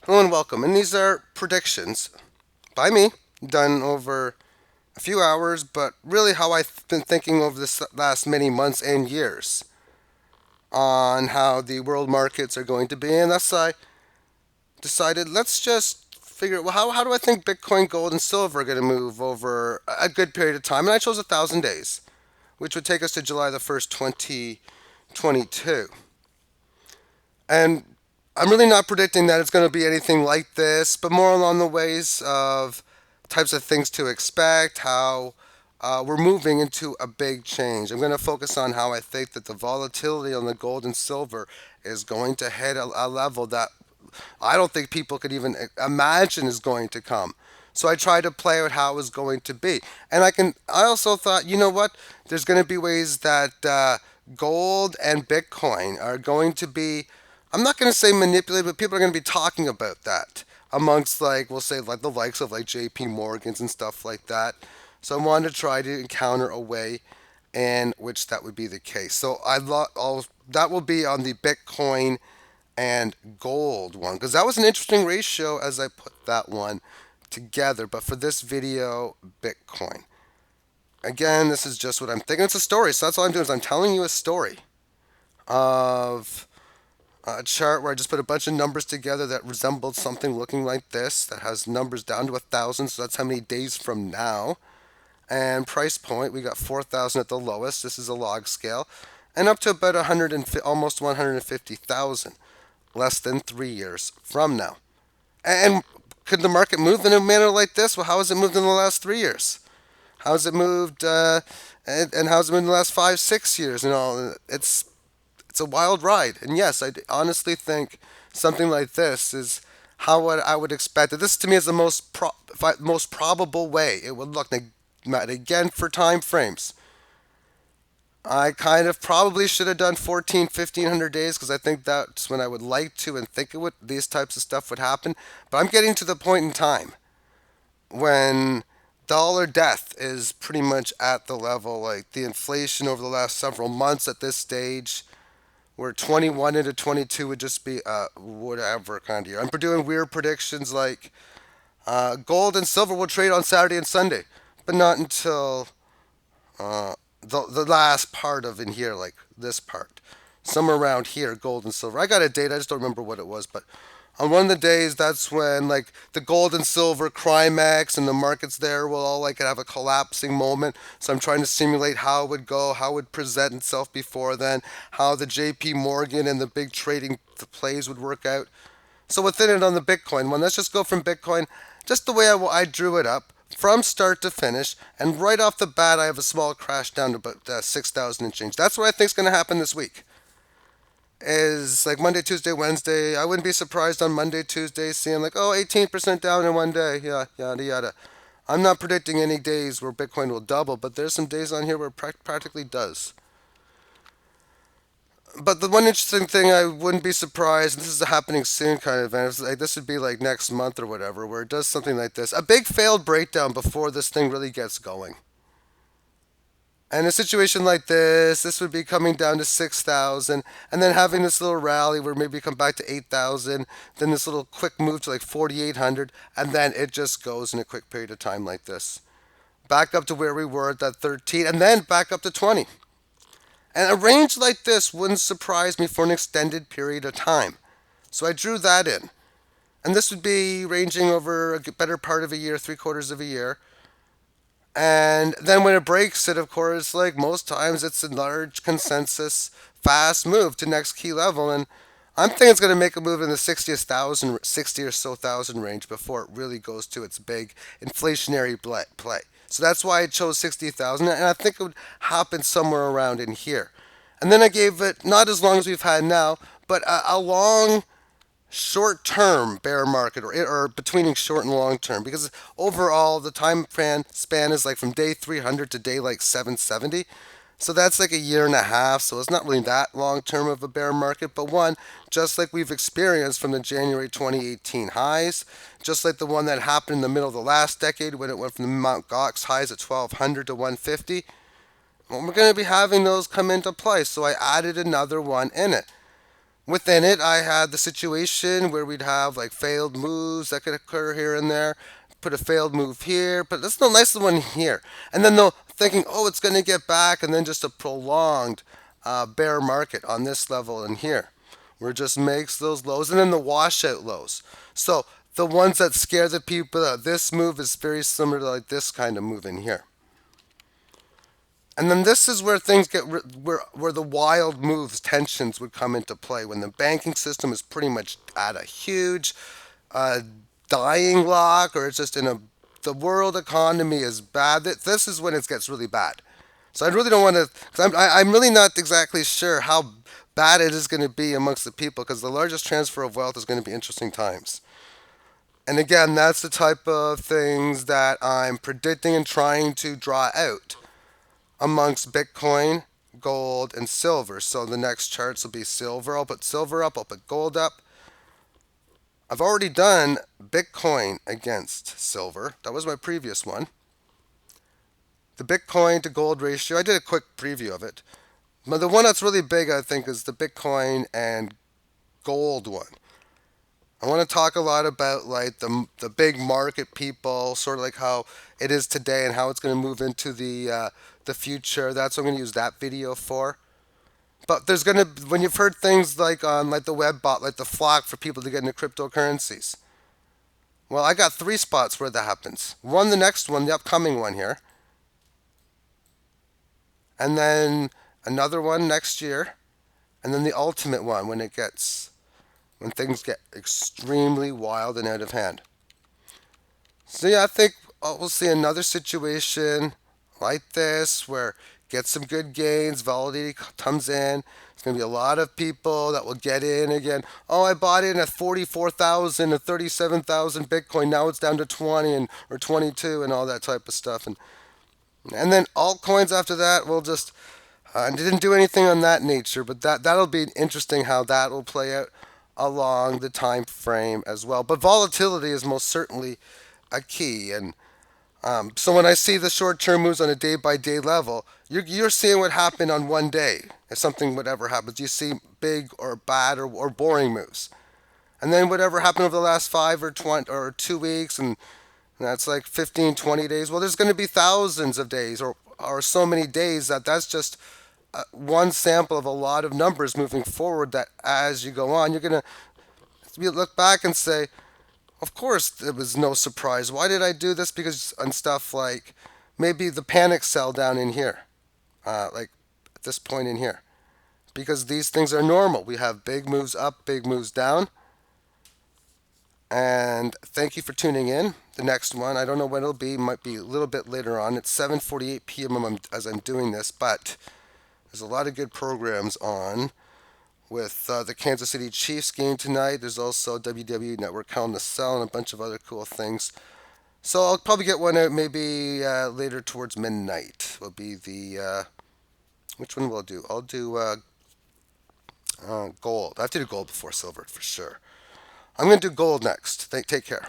Hello and welcome. And these are predictions by me, done over a few hours, but really how I've been thinking over this last many months and years on how the world markets are going to be. And thus I decided let's just figure out, well, how do I think Bitcoin, gold, and silver are going to move over a good period of time? And I chose 1,000 days, which would take us to July the 1st, 2022. And I'm really not predicting that it's going to be anything like this, but more along the ways of types of things to expect, how we're moving into a big change. I'm going to focus on how I think that the volatility on the gold and silver is going to hit a level that I don't think people could even imagine is going to come. So I tried to play out how it was going to be, and I also thought, you know what? There's going to be ways that gold and Bitcoin are going to be. I'm not going to say manipulated, but people are going to be talking about that amongst, like, we'll say, like the likes of like J.P. Morgans and stuff like that. So I wanted to try to encounter a way in which that would be the case. So that will be on the Bitcoin and gold one, because that was an interesting ratio as I put that one together. But for this video, Bitcoin. Again, this is just what I'm thinking. It's a story, so that's all I'm doing is I'm telling you a story of a chart where I just put a bunch of numbers together that resembled something looking like this, that has numbers down to 1,000, so that's how many days from now. And price point, we got 4,000 at the lowest. This is a log scale, and up to about 100 and almost 150,000, less than 3 years from now. And could the market move in a manner like this? Well, how has it moved in the last 3 years? How has it moved? And how has it moved in the last 5, 6 years? It's a wild ride. And yes, I honestly think something like this is how what I would expect. This to me is the most probable way it would look. Again, for time frames, I kind of probably should have done 14, 1,500 days because I think that's when I would like to and think it would these types of stuff would happen. But I'm getting to the point in time when dollar death is pretty much at the level, like the inflation over the last several months at this stage, where 21 into 22 would just be whatever kind of year. I'm doing weird predictions like gold and silver will trade on Saturday and Sunday, but not until the last part of in here, like this part. Somewhere around here, gold and silver. I got a date, I just don't remember what it was, but on one of the days, that's when like the gold and silver climax and the markets there will all like have a collapsing moment. So I'm trying to simulate how it would go, how it would present itself before then, how the J.P. Morgan and the big trading plays would work out. So within it on the Bitcoin one, let's just go from Bitcoin, just the way I drew it up from start to finish, and right off the bat, I have a small crash down to about 6,000 and change. That's what I think is going to happen this week. Is like Monday, Tuesday, Wednesday. I wouldn't be surprised on Monday, Tuesday, seeing like, oh, 18% down in one day. Yeah, yada, yada. I'm not predicting any days where Bitcoin will double, but there's some days on here where it practically does. But the one interesting thing, I wouldn't be surprised, and this is a happening soon kind of event, like this would be like next month or whatever, where it does something like this. A big failed breakdown before this thing really gets going. And a situation like this would be coming down to 6,000, and then having this little rally where maybe come back to 8,000, then this little quick move to like 4,800, and then it just goes in a quick period of time like this. Back up to where we were at that 13, and then back up to 20. And a range like this wouldn't surprise me for an extended period of time. So I drew that in. And this would be ranging over a better part of a year, 3/4 of a year. And then when it breaks it, of course, like most times, it's a large consensus, fast move to next key level. And I'm thinking it's going to make a move in the 60 or so thousand range before it really goes to its big inflationary play. So that's why I chose 60,000, and I think it would happen somewhere around in here. And then I gave it not as long as we've had now, but a long short term bear market, or between short and long term, because overall the time span is like from day 300 to day like 770. So that's like a year and a half, so it's not really that long term of a bear market, but one just like we've experienced from the January 2018 highs, just like the one that happened in the middle of the last decade when it went from the Mount Gox highs at 1200 to 150. Well, we're going to be having those come into play, so I added another one in it. Within it, I had the situation where we'd have like failed moves that could occur here and there. Put a failed move here, but let's no nice one here. And then they'll thinking, oh, it's going to get back, and then just a prolonged bear market on this level and here, where it just makes those lows, and then the washout lows. So the ones that scare the people, this move is very similar to like this kind of move in here. And then this is where things get where the wild moves, tensions would come into play when the banking system is pretty much at a huge uh, dying lock, or it's just in a the world economy is bad. This is when it gets really bad. So I really don't want to. Cause I'm really not exactly sure how bad it is going to be amongst the people, because the largest transfer of wealth is going to be interesting times. And again, that's the type of things that I'm predicting and trying to draw out amongst Bitcoin, gold, and silver. So the next charts will be silver. I'll put silver up, I'll put gold up. I've already done Bitcoin against silver. That was my previous one. The Bitcoin to gold ratio, I did a quick preview of it. But the one that's really big, I think, is the Bitcoin and gold one. I want to talk a lot about like the big market people, sort of like how it is today and how it's going to move into the future. That's what I'm going to use that video for. But there's going to when you've heard things like on like the web bot, like the flock for people to get into cryptocurrencies. Well, I got three spots where that happens. One, the next one, the upcoming one here, and then another one next year, and then the ultimate one when things get extremely wild and out of hand. So yeah, I think we'll see another situation like this where get some good gains, volatility comes in. There's going to be a lot of people that will get in again. Oh, I bought in at 44,000 or 37,000 Bitcoin. Now it's down to 20 and or 22 and all that type of stuff. And then altcoins after that will just I didn't do anything on that nature, but that'll be interesting how that will play out along the time frame as well. But volatility is most certainly a key. And so when I see the short-term moves on a day-by-day level, you're seeing what happened on one day. If something whatever happens, you see big or bad or boring moves, and then whatever happened over the last 5 or 2 weeks, and that's like 15, 20 days. Well, there's going to be thousands of days or so many days that's just one sample of a lot of numbers moving forward. That as you go on, you're going to look back and say, of course, it was no surprise. Why did I do this? Because on stuff like maybe the panic sell down in here, like at this point in here, because these things are normal. We have big moves up, big moves down. And thank you for tuning in. The next one, I don't know when it'll be. Might be a little bit later on. It's 7:48 p.m. as I'm doing this, but there's a lot of good programs on with the Kansas City Chiefs game tonight. There's also WWE Network Hell in the Cell and a bunch of other cool things. So I'll probably get one out maybe later towards midnight. Will be the which one will I do? I'll do gold. I have to do gold before silver for sure. I'm going to do gold next. Take care.